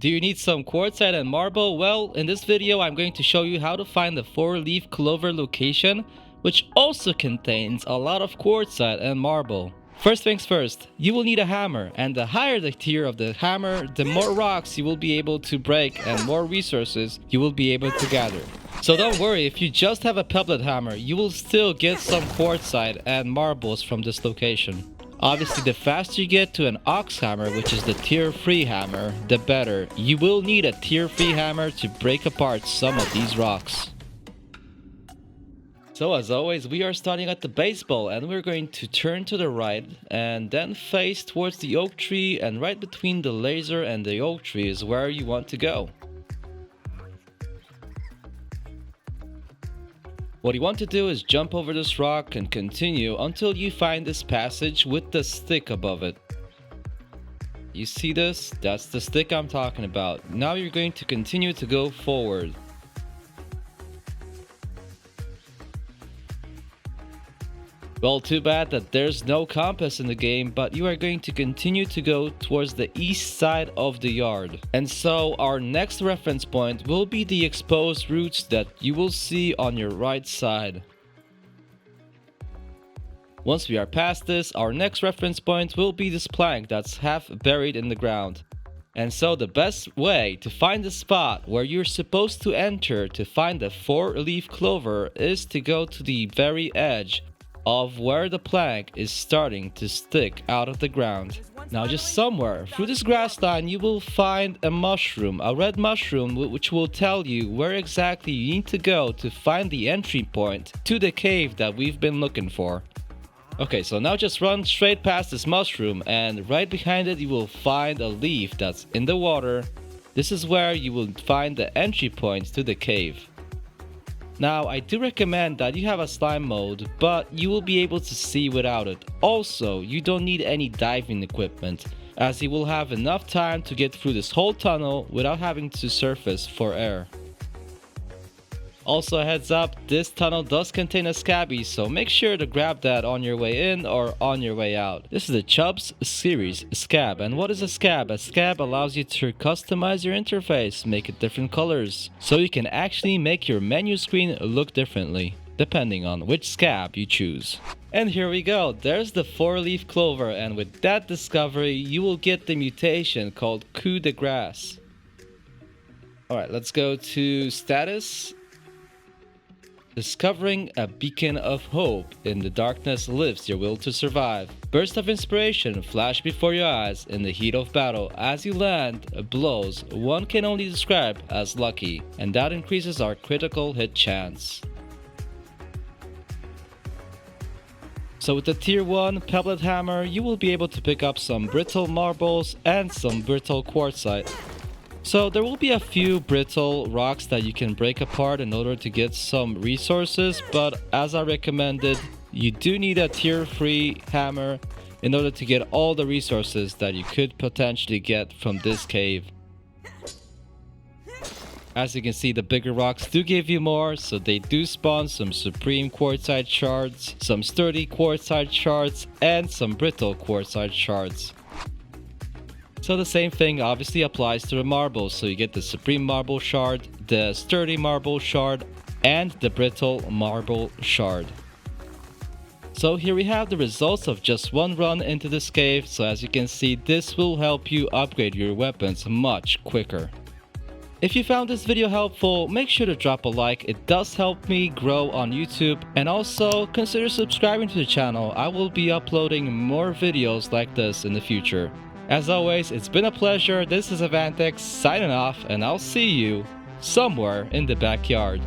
Do you need some quartzite and marble? Well, in this video I'm going to show you how to find the 4-leaf clover location, which also contains a lot of quartzite and marble. First things first, you will need a hammer, and the higher the tier of the hammer, the more rocks you will be able to break and more resources you will be able to gather. So don't worry, if you just have a pebblet hammer, you will still get some quartzite and marbles from this location. Obviously, the faster you get to an ox hammer, which is the tier 3 hammer, the better. You will need a tier 3 hammer to break apart some of these rocks. So as always, we are starting at the baseball, and we're going to turn to the right and then face towards the oak tree, and right between the laser and the oak tree is where you want to go. What you want to do is jump over this rock and continue until you find this passage with the stick above it. You see this? That's the stick I'm talking about. Now you're going to continue to go forward. Well, too bad that there's no compass in the game, but you are going to continue to go towards the east side of the yard. And so our next reference point will be the exposed roots that you will see on your right side. Once we are past this, our next reference point will be this plank that's half buried in the ground. And so the best way to find the spot where you're supposed to enter to find the 4-leaf clover is to go to the very edge of where the plank is starting to stick out of the ground. Now just somewhere through this grass line you will find a mushroom, a red mushroom, which will tell you where exactly you need to go to find the entry point to the cave that we've been looking for. Okay, so now just run straight past this mushroom, and right behind it you will find a leaf that's in the water. This is where you will find the entry point to the cave. Now, I do recommend that you have a slime mode, but you will be able to see without it. Also, you don't need any diving equipment, as you will have enough time to get through this whole tunnel without having to surface for air. Also, a heads up, this tunnel does contain a scabby, so make sure to grab that on your way in or on your way out. This is the Chubbs series scab, and what is a scab? A scab allows you to customize your interface, make it different colors, so you can actually make your menu screen look differently, depending on which scab you choose. And here we go, there's the 4-leaf clover, and with that discovery, you will get the mutation called Coup de grace. Alright, let's go to status. Discovering a beacon of hope. In the darkness lives your will to survive. Burst of inspiration flash before your eyes in the heat of battle. As you land, blows one can only describe as lucky, and that increases our critical hit chance. So with the tier 1 pebblet hammer, you will be able to pick up some brittle marbles and some brittle quartzite. So there will be a few brittle rocks that you can break apart in order to get some resources, but as I recommended, you do need a tier 3 hammer in order to get all the resources that you could potentially get from this cave. As you can see, the bigger rocks do give you more, so they do spawn some supreme quartzite shards, some sturdy quartzite shards, and some brittle quartzite shards. So the same thing obviously applies to the marbles, so you get the supreme marble shard, the sturdy marble shard, and the brittle marble shard. So here we have the results of just one run into this cave, so as you can see, this will help you upgrade your weapons much quicker. If you found this video helpful, make sure to drop a like, it does help me grow on YouTube, and also consider subscribing to the channel. I will be uploading more videos like this in the future. As always, it's been a pleasure. This is Avantex signing off, and I'll see you somewhere in the backyard.